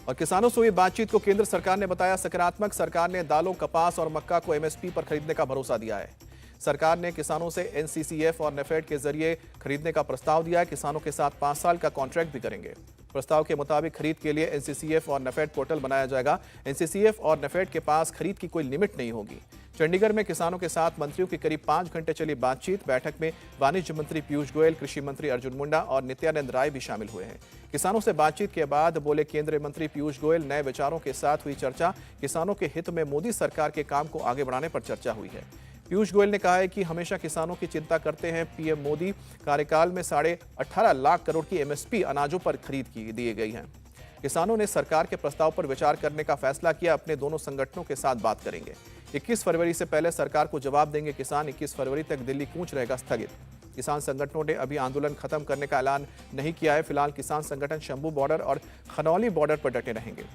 और किसानों से हुई बातचीत को केंद्र सरकार ने बताया सकारात्मक। सरकार ने दालों, कपास और मक्का को एमएसपी पर खरीदने का भरोसा दिया है। सरकार ने किसानों से एनसीसीएफ और नेफेड के जरिए खरीदने का प्रस्ताव दिया है। किसानों के साथ 5 साल का कॉन्ट्रैक्ट भी करेंगे। प्रस्ताव के मुताबिक खरीद के लिए एनसीसीएफ और नेफेड पोर्टल बनाया जाएगा। एनसीसीएफ और नेफेड के पास खरीद की कोई लिमिट नहीं होगी। चंडीगढ़ में किसानों के साथ मंत्रियों की करीब 5 घंटे चली बातचीत। बैठक में वाणिज्य मंत्री पीयूष गोयल, कृषि मंत्री अर्जुन मुंडा और नित्यानंद राय भी शामिल हुए हैं। किसानों से बातचीत के बाद बोले केंद्रीय मंत्री पीयूष गोयल, नए विचारों के साथ हुई चर्चा। किसानों के हित में मोदी सरकार के काम को आगे बढ़ाने पर चर्चा हुई है। पीयूष गोयल ने कहा है कि हमेशा किसानों की चिंता करते हैं। पीएम मोदी कार्यकाल में 18.5 लाख करोड़ की एमएसपी अनाजों पर खरीद की दी गई है। किसानों ने सरकार के प्रस्ताव पर विचार करने का फैसला किया। अपने दोनों संगठनों के साथ बात करेंगे। 21 फरवरी से पहले सरकार को जवाब देंगे किसान। 21 फरवरी तक दिल्ली कूच रहेगा स्थगित। किसान संगठनों ने अभी आंदोलन खत्म करने का ऐलान नहीं किया है। फिलहाल किसान संगठन शंभू बॉर्डर और खनौली बॉर्डर पर डटे रहेंगे।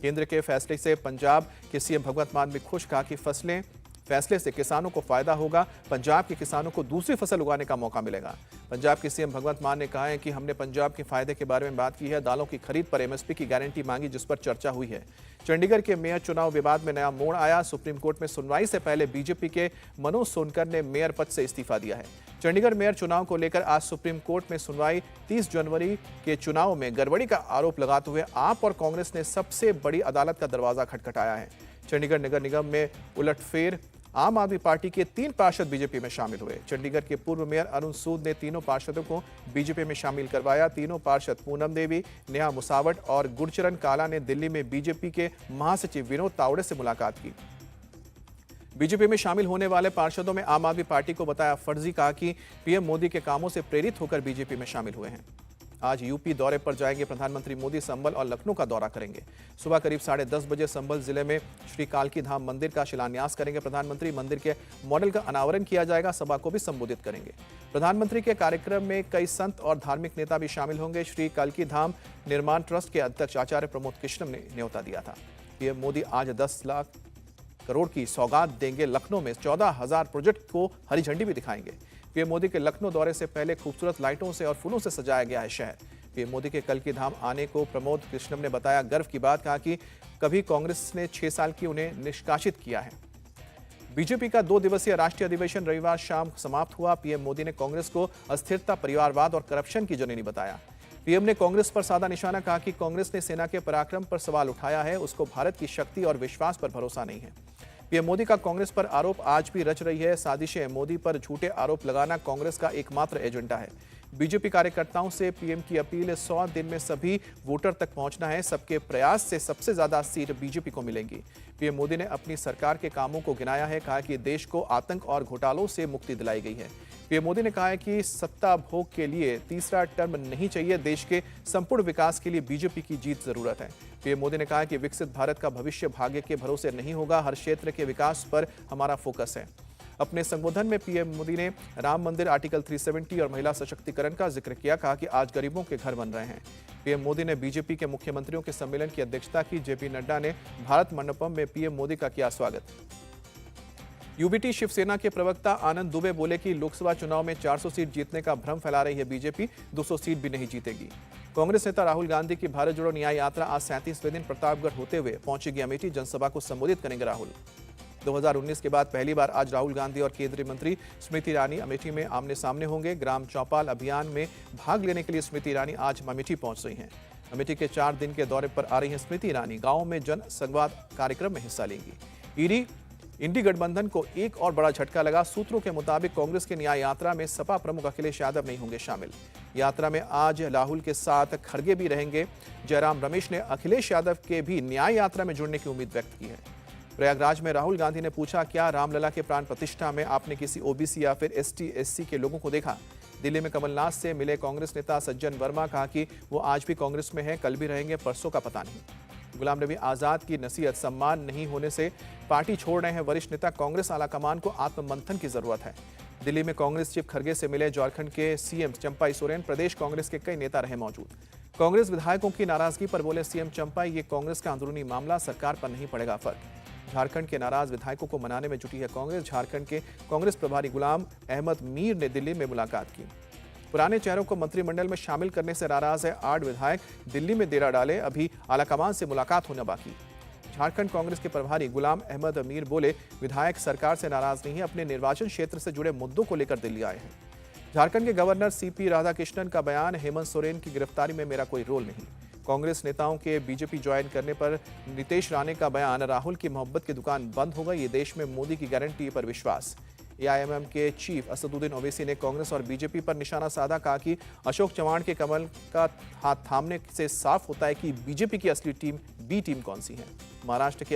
केंद्र के फैसले से पंजाब के सीएम भगवंत मान भी खुश। कहा कि फैसले से किसानों को फायदा होगा। पंजाब के किसानों को दूसरी फसल उगाने का मौका मिलेगा। पंजाब के सीएम भगवंत मान ने कहा है कि हमने पंजाब के फायदे के बारे में बात की है। दालों की खरीद पर एमएसपी की गारंटी मांगी, जिस पर चर्चा हुई है। चंडीगढ़ के मेयर चुनाव विवाद में नया मोड़ आया। सुप्रीम कोर्ट में सुनवाई से पहले बीजेपी के मनोज सोनकर ने मेयर पद से इस्तीफा दिया है। चंडीगढ़ मेयर चुनाव को लेकर आज सुप्रीम कोर्ट में सुनवाई। 30 जनवरी के चुनाव में गड़बड़ी का आरोप लगाते हुए आप और कांग्रेस ने सबसे बड़ी अदालत का दरवाजा खटखटाया है। चंडीगढ़ नगर निगम में उलटफेर। आम आदमी पार्टी के 3 पार्षद बीजेपी में शामिल हुए। चंडीगढ़ के पूर्व मेयर अरुण सूद ने तीनों पार्षदों को बीजेपी में शामिल करवाया। तीनों पार्षद पूनम देवी, नेहा मुसावट और गुरचरण काला ने दिल्ली में बीजेपी के महासचिव विनोद तावड़े से मुलाकात की। बीजेपी में शामिल होने वाले पार्षदों में आम आदमी पार्टी को बताया फर्जी। कहा कि पीएम मोदी के कामों से प्रेरित होकर बीजेपी में शामिल हुए हैं। आज यूपी दौरे पर जाएंगे प्रधानमंत्री मोदी। संभल और लखनऊ का दौरा करेंगे। सुबह करीब 10:30 बजे संभल जिले में श्री कालकी धाम मंदिर का शिलान्यास करेंगे प्रधानमंत्री। मंदिर के मॉडल का अनावरण किया जाएगा। सभा को भी संबोधित करेंगे। प्रधानमंत्री के कार्यक्रम में कई संत और धार्मिक नेता भी शामिल होंगे। श्री कालकी धाम निर्माण ट्रस्ट के अध्यक्ष आचार्य प्रमोद कृष्णम ने न्योता दिया था। पीएम मोदी आज 10 लाख करोड़ की सौगात देंगे। लखनऊ में 14,000 प्रोजेक्ट को हरी झंडी भी दिखाएंगे। पीएम मोदी के लखनऊ दौरे से पहले खूबसूरत लाइटों से और फूलों से सजाया गया है शहर। पीएम मोदी के कालकी धाम आने को प्रमोद कृष्णम ने बताया गर्व की बात। कहा कि कभी कांग्रेस ने 6 साल की उन्हें निष्कासित किया है। बीजेपी का 2 दिवसीय राष्ट्रीय अधिवेशन रविवार शाम समाप्त हुआ। पीएम मोदी ने कांग्रेस को अस्थिरता, परिवारवाद और करप्शन की जननी बताया। पीएम ने कांग्रेस पर साधा निशाना। कहा कि कांग्रेस ने सेना के पराक्रम पर सवाल उठाया है। उसको भारत की शक्ति और विश्वास पर भरोसा नहीं है। पीएम मोदी का कांग्रेस पर आरोप आज भी रच रही है। साजिशें। मोदी पर झूठे आरोप लगाना कांग्रेस का एकमात्र एजेंडा है। बीजेपी कार्यकर्ताओं से पीएम की अपील, 100 दिन में सभी वोटर तक पहुंचना है। सबके प्रयास से सबसे ज्यादा सीट बीजेपी को मिलेंगी। पीएम मोदी ने अपनी सरकार के कामों को गिनाया है। कहा कि देश को आतंक और घोटालों से मुक्ति दिलाई गई है। पीएम मोदी ने कहा है कि सत्ता भोग के लिए तीसरा टर्म नहीं चाहिए। देश के संपूर्ण विकास के लिए बीजेपी की जीत जरूरत है। पीएम मोदी ने कहा कि विकसित भारत का भविष्य भाग्य के भरोसे नहीं होगा। हर क्षेत्र के विकास पर हमारा फोकस है। अपने संबोधन में पीएम मोदी ने राम मंदिर, आर्टिकल 370 और महिला सशक्तिकरण का जिक्र किया। कहा कि आज गरीबों के घर बन रहे हैं। पीएम मोदी ने बीजेपी के मुख्यमंत्रियों के सम्मेलन की अध्यक्षता की। जेपी नड्डा ने भारत मंडपम में पीएम मोदी का किया स्वागत। यूबीटी शिवसेना के प्रवक्ता आनंद दुबे बोले कि लोकसभा चुनाव में 400 सीट जीतने का भ्रम फैला रही है बीजेपी। 200 सीट भी नहीं जीतेगी। कांग्रेस नेता राहुल गांधी की भारत जोड़ो न्याय यात्रा आज 37वें दिन प्रतापगढ़ होते हुए पहुंचेगी अमेठी। जनसभा को संबोधित करेंगे राहुल। 2019 के बाद पहली बार आज राहुल गांधी और केंद्रीय मंत्री स्मृति ईरानी अमेठी में आमने सामने होंगे। ग्राम चौपाल अभियान में भाग लेने के लिए स्मृति ईरानी आज अमेठी पहुंच रही हैं। अमेठी के 4 दिन के दौरे पर आ रही हैं स्मृति ईरानी। गाँव में जन संवाद कार्यक्रम में हिस्सा लेंगी। इंडी गठबंधन को एक और बड़ा झटका लगा। सूत्रों के मुताबिक कांग्रेस की न्याय यात्रा में सपा प्रमुख अखिलेश यादव नहीं होंगे शामिल। यात्रा में आज राहुल के साथ खड़गे भी रहेंगे। जयराम रमेश ने अखिलेश यादव के भी न्याय यात्रा में जुड़ने की उम्मीद व्यक्त की है। प्रयागराज में राहुल गांधी ने पूछा, क्या रामलला के प्राण प्रतिष्ठा में आपने किसी ओबीसी या फिर एसटी/एससी के लोगों को देखा? दिल्ली में कमलनाथ से मिले कांग्रेस नेता सज्जन वर्मा। कहा कि वो आज भी कांग्रेस में हैं, कल भी रहेंगे, परसों का पता नहीं। गुलाम नबी आजाद की नसीहत, सम्मान नहीं होने से पार्टी छोड़ रहे हैं वरिष्ठ नेता। कांग्रेस आलाकमान को आत्ममंथन की जरूरत है। दिल्ली में कांग्रेस चीफ खड़गे से मिले झारखंड के सीएम चंपाई सोरेन। प्रदेश कांग्रेस के कई नेता रहे मौजूद। कांग्रेस विधायकों की नाराजगी पर बोले सीएम चंपाई, ये कांग्रेस का अंदरूनी मामला, सरकार पर नहीं पड़ेगा फर्क। झारखंड के नाराज विधायकों को मनाने में जुटी है कांग्रेस। झारखंड के कांग्रेस प्रभारी गुलाम अहमद मीर ने दिल्ली में मुलाकात की। पुराने चेहरों को मंत्रिमंडल में शामिल करने से नाराज है 8 विधायक, दिल्ली में डेरा डाले, अभी आलाकमान से मुलाकात होना बाकी। झारखंड कांग्रेस के प्रभारी गुलाम अहमद अमीर बोले, विधायक सरकार से नाराज नहीं है, अपने निर्वाचन क्षेत्र से जुड़े मुद्दों को लेकर दिल्ली आए हैं। झारखंड के गवर्नर सीपी राधाकृष्णन का बयान, हेमंत सोरेन की गिरफ्तारी में मेरा कोई रोल नहीं। कांग्रेस नेताओं के बीजेपी ज्वाइन करने पर नीतीश राणे का बयान, राहुल की मोहब्बत की दुकान बंद हो गई, ये देश में मोदी की गारंटी पर विश्वास। एआईएमएम के चीफ असदुद्दीन ओवैसी ने कांग्रेस और बीजेपी पर निशाना साधा, कहा कि अशोक चव्हाण के कमल का हाथ थामने से साफ होता है कि बीजेपी की असली टीम बी टीम कौन सी है। महाराष्ट्र के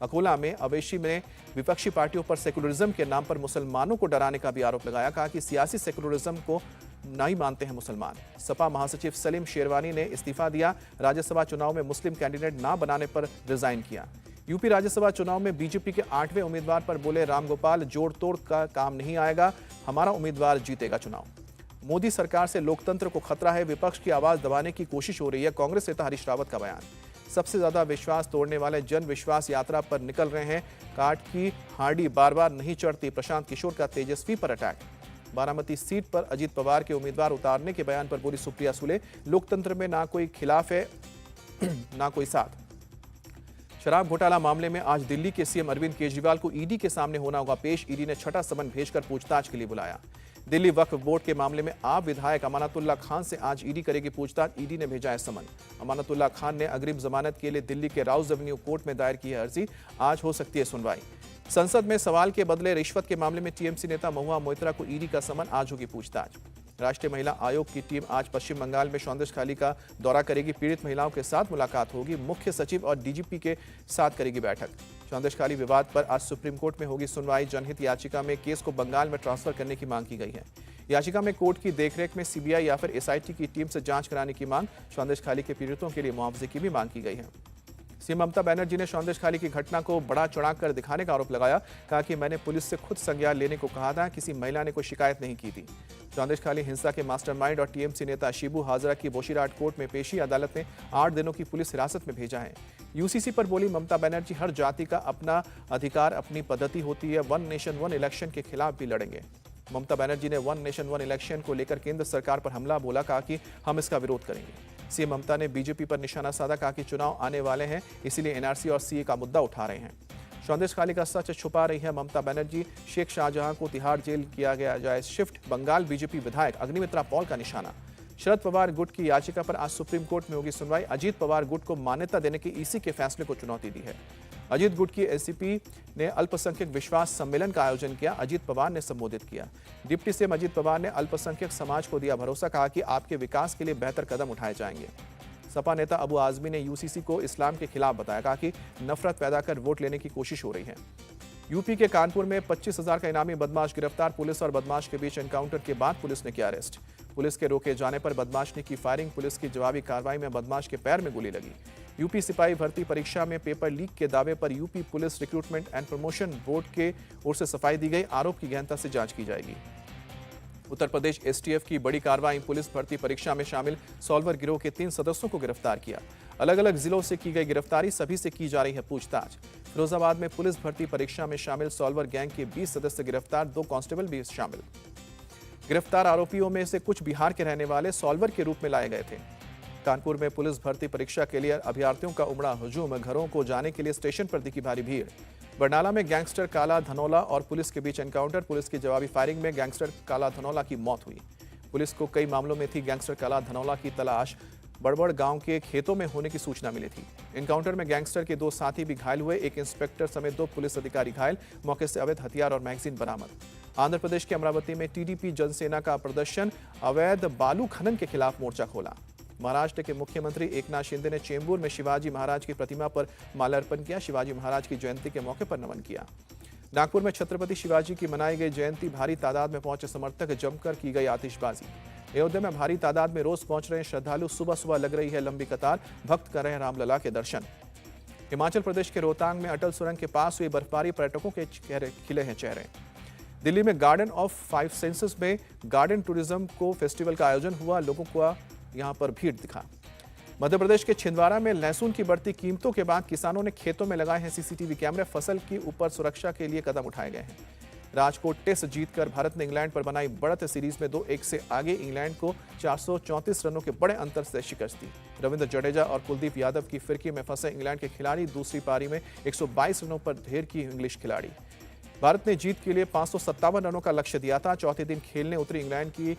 अकोला में ओवैसी ने विपक्षी पार्टियों पर सेकुलरिज्म के नाम पर मुसलमानों को डराने का भी आरोप लगाया, कहा कि सियासी सेकुलरिज्म को नहीं मानते हैं मुसलमान। सपा महासचिव सलीम शेरवानी ने इस्तीफा दिया, राज्यसभा चुनाव में मुस्लिम कैंडिडेट ना बनाने पर रिजाइन किया। यूपी राज्यसभा चुनाव में बीजेपी के 8वें उम्मीदवार पर बोले रामगोपाल, जोड़ तोड़ का काम नहीं आएगा, हमारा उम्मीदवार जीतेगा चुनाव। मोदी सरकार से लोकतंत्र को खतरा है, विपक्ष की आवाज दबाने की कोशिश हो रही है, कांग्रेस नेता हरीश रावत का बयान। सबसे ज्यादा विश्वास तोड़ने वाले जन विश्वास यात्रा पर निकल रहे हैं, काट की हांडी बार बार नहीं चढ़ती, प्रशांत किशोर का तेजस्वी पर अटैक। बारामती सीट पर अजीत पवार के उम्मीदवार उतारने के बयान पर बोली सुप्रिया सुले, लोकतंत्र में ना कोई खिलाफ है ना कोई साथ। शराब घोटाला मामले में आज दिल्ली के सीएम अरविंद केजरीवाल को ईडी के सामने होना होगा पेश। ईडी ने छठा समन भेजकर पूछताछ के लिए बुलाया। दिल्ली वक्फ बोर्ड के मामले में आप विधायक अमानतुल्लाह खान से आज ईडी करेगी पूछताछ। ईडी ने भेजा है समन। अमानतुल्लाह खान ने अग्रिम जमानत के लिए दिल्ली के राउज एवेन्यू कोर्ट में दायर की है अर्जी, आज हो सकती है सुनवाई। संसद में सवाल के बदले रिश्वत के मामले में टीएमसी नेता महुआ मोइत्रा को ईडी का समन, आज होगी पूछताछ। राष्ट्रीय महिला आयोग की टीम आज पश्चिम बंगाल में सौंदर्यखाली का दौरा करेगी। पीड़ित महिलाओं के साथ मुलाकात होगी, मुख्य सचिव और डीजीपी के साथ करेगी बैठक। सौंदर्यखाली विवाद पर आज सुप्रीम कोर्ट में होगी सुनवाई। जनहित याचिका में केस को बंगाल में ट्रांसफर करने की मांग की गई है। याचिका में कोर्ट की देखरेख में सीबीआई या फिर एसआईटी की टीम से जांच कराने की मांग। सौंदर्यखाली के पीड़ितों के लिए मुआवजे की भी मांग की गई है। सीएम ममता बनर्जी ने सौंदर्यखाली की घटना को बड़ा चढ़ाकर दिखाने का आरोप लगाया, कहा कि मैंने पुलिस से खुद संज्ञान लेने को कहा था, किसी महिला ने कोई शिकायत नहीं की थी। सौंदर्यखाली हिंसा के मास्टरमाइंड और टीएमसी नेता शिबू हाजरा की बोशीराट कोर्ट में पेशी, अदालत ने 8 दिनों की पुलिस हिरासत में भेजा है। यूसीसी पर बोली ममता बनर्जी, हर जाति का अपना अधिकार, अपनी पद्धति होती है, वन नेशन वन इलेक्शन के खिलाफ भी लड़ेंगे। ममता बनर्जी ने वन नेशन वन इलेक्शन को लेकर केंद्र सरकार पर हमला बोला, कहा कि हम इसका विरोध करेंगे। सीएम ममता ने बीजेपी पर निशाना साधा, कहा कि चुनाव आने वाले हैं, इसीलिए एनआरसी और सीए का मुद्दा उठा रहे हैं। सौंदर्यखाली का सच छुपा रही है ममता बनर्जी। शेख शाहजहां को तिहाड़ जेल किया गया जाए शिफ्ट, बंगाल बीजेपी विधायक अग्निमित्रा पॉल का निशाना। शरद पवार गुट की याचिका पर आज सुप्रीम कोर्ट में होगी सुनवाई। अजीत पवार गुट को मान्यता देने की ईसी के फैसले को चुनौती दी है। अजीत गुट की एससीपी ने अल्पसंख्यक विश्वास सम्मेलन का आयोजन किया, अजीत पवार ने संबोधित किया। डिप्टी सीएम अजीत पवार ने अल्पसंख्यक समाज को दिया भरोसा, कहा कि आपके विकास के लिए बेहतर कदम उठाए जाएंगे। सपा नेता अबू आजमी ने यूसीसी को इस्लाम के खिलाफ बताया, कहा कि नफरत पैदा कर वोट लेने की कोशिश हो रही है। यूपी के कानपुर में 25,000 का इनामी बदमाश गिरफ्तार। पुलिस और बदमाश के बीच एनकाउंटर के बाद पुलिस ने किया अरेस्ट। पुलिस के रोके जाने पर बदमाश ने की फायरिंग। पुलिस की जवाबी कार्रवाई में बदमाश के पैर में गोली लगी। यूपी सिपाही भर्ती परीक्षा में पेपर लीक के दावे पर UP police recruitment and promotion board के ओर से सफाई दी गई। आरोप की गहनता से जांच की जाएगी। उत्तर प्रदेश एसटीएफ की बड़ी कार्रवाई, पुलिस भर्ती परीक्षा में शामिल सॉल्वर गिरोह के 3 सदस्यों को गिरफ्तार किया। अलग अलग जिलों से की गई गिरफ्तारी, सभी से की जा रही है पूछताछ। फिरोजाबाद में पुलिस भर्ती परीक्षा में शामिल सॉल्वर गैंग के 20 सदस्य गिरफ्तार, 2 कांस्टेबल भी शामिल। गिरफ्तार आरोपियों में से कुछ बिहार के रहने वाले सॉल्वर के रूप में लाए गए थे। कानपुर में पुलिस भर्ती परीक्षा के लिए अभ्यर्थियों का उमड़ा हुजूम, घरों को जाने के लिए स्टेशन पर दिखी भारी भीड़। बरनाला में गैंगस्टर काला धनौला और पुलिस के बीच एनकाउंटर, पुलिस की जवाबी फायरिंग में गैंगस्टर काला धनौला की मौत हुई। पुलिस को कई मामलों में थी गैंगस्टर काला धनौला की तलाश। बड़बड़ गांव के खेतों में होने की सूचना मिली थी। एनकाउंटर में गैंगस्टर के 2 साथी भी घायल हुए, एक इंस्पेक्टर समेत 2 पुलिस अधिकारी घायल। मौके से अवैध हथियार और मैगजीन बरामद। आंध्र प्रदेश के अमरावती में टीडीपी जनसेना का प्रदर्शन, अवैध बालू खनन के खिलाफ मोर्चा खोला। महाराष्ट्र के मुख्यमंत्री एकनाथ शिंदे ने चेंबूर में शिवाजी महाराज की प्रतिमा पर माल्यार्पण किया। शिवाजी महाराज की जयंती के मौके पर नमन किया। नागपुर में छत्रपति शिवाजी की मनाई गई जयंती, भारी तादाद में पहुंचे समर्थक, जमकर की गई आतिशबाजी। अयोध्या में भारी तादाद में रोज पहुंच रहे श्रद्धालु, सुबह सुबह लग रही है लंबी कतार, भक्त कर रहे हैं रामलला के दर्शन। हिमाचल प्रदेश के रोहतांग में अटल सुरंग के पास हुई बर्फबारी, पर्यटकों के खिले हैं चेहरे। दिल्ली में गार्डन ऑफ 5 सेंसेस में गार्डन टूरिज्म को फेस्टिवल का आयोजन हुआ, लोगों को यहां पर भीड़ दिखा। मध्य प्रदेश के छिंदवाड़ा में लहसुन की बढ़ती कीमतों के बाद किसानों ने खेतों में लगाए हैं सीसीटीवी कैमरे, फसल की ऊपर सुरक्षा के लिए कदम उठाए गए हैं। राजकोट टेस्ट जीतकर भारत ने इंग्लैंड पर बनाई बढ़त। सीरीज में 2-1 से आगे इंग्लैंड को 434 रनों के बड़े अंतर से शिकस्त दी। रविंद्र जडेजा और कुलदीप यादव की फिरकी में फंसे इंग्लैंड के खिलाड़ी दूसरी पारी में 122 रनों पर ढेर की इंग्लिश खिलाड़ी। भारत ने जीत के लिए 557 रनों का लक्ष्य दिया था। चौथे दिन खेलने उतरी इंग्लैंड की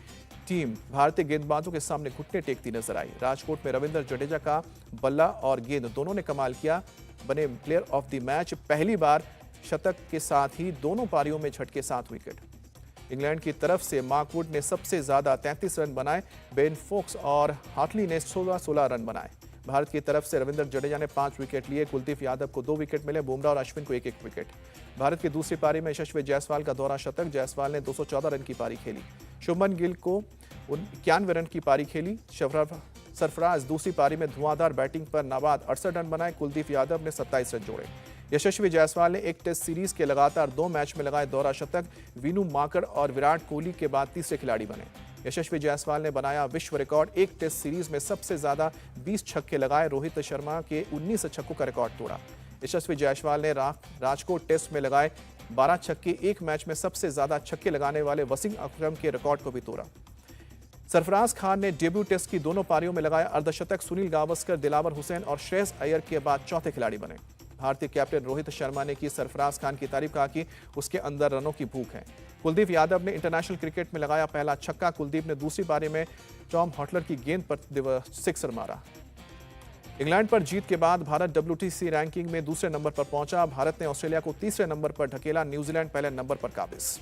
टीम भारतीय गेंदबाजों के सामने घुटने टेकती नजर आई। राजकोट में रविंद्र जडेजा का बल्ला और गेंद दोनों ने कमाल किया, बने प्लेयर ऑफ द मैच। पहली बार शतक के साथ ही दोनों पारियों में झटके 7 विकेट। इंग्लैंड की तरफ से मार्कवुड ने सबसे ज्यादा 33 रन बनाए। बेन फोक्स और हार्टली ने 16-16 रन बनाए। भारत की तरफ से रविंद्र जडेजा ने 5 विकेट लिए। कुलदीप यादव को 2 विकेट मिले। बुमराह और अश्विन को 1-1 विकेट। भारत की दूसरी पारी में यशस्वी जायसवाल का दोहरा शतक। जायसवाल ने 214 रन की पारी खेली। शुभमन गिल को 91 रन की पारी खेली। सरफराज दूसरी पारी में धुआंधार बैटिंग पर नाबाद 68 रन बनाए। कुलदीप यादव ने 27 रन जोड़े। यशस्वी जायसवाल ने एक टेस्ट सीरीज के लगातार 2 मैच में लगाए दोहरा शतक। वीनू माकड़ और विराट कोहली के बाद तीसरे खिलाड़ी बने। यशस्वी जायसवाल ने बनाया विश्व रिकॉर्ड। एक टेस्ट सीरीज में सबसे ज्यादा 20 छक्के लगाए। रोहित शर्मा के 19 छक्कों का रिकॉर्ड तोड़ा। यशस्वी जायसवाल ने राजकोट टेस्ट में लगाए 12 छक्के। एक मैच में सबसे ज्यादा छक्के लगाने वाले वसीम अकरम के रिकॉर्ड को भी तोड़ा। सरफराज खान ने डेब्यू टेस्ट की दोनों पारियों में लगाया अर्धशतक। सुनील गावस्कर, दिलावर हुसैन और श्रेयस अय्यर के बाद चौथे खिलाड़ी बने। भारतीय कैप्टन रोहित शर्मा ने की सरफराज खान की तारीफ, कहा कि उसके अंदर रनों की भूख है। कुलदीप यादव ने इंटरनेशनल क्रिकेट में लगाया पहला छक्का। कुलदीप ने दूसरी पारी में टॉम हॉटलर की गेंद पर सिक्सर मारा। इंग्लैंड पर जीत के बाद भारत WTC रैंकिंग में दूसरे नंबर पर पहुंचा। भारत ने ऑस्ट्रेलिया को तीसरे नंबर पर ढकेला। न्यूजीलैंड पहले नंबर पर काबिज।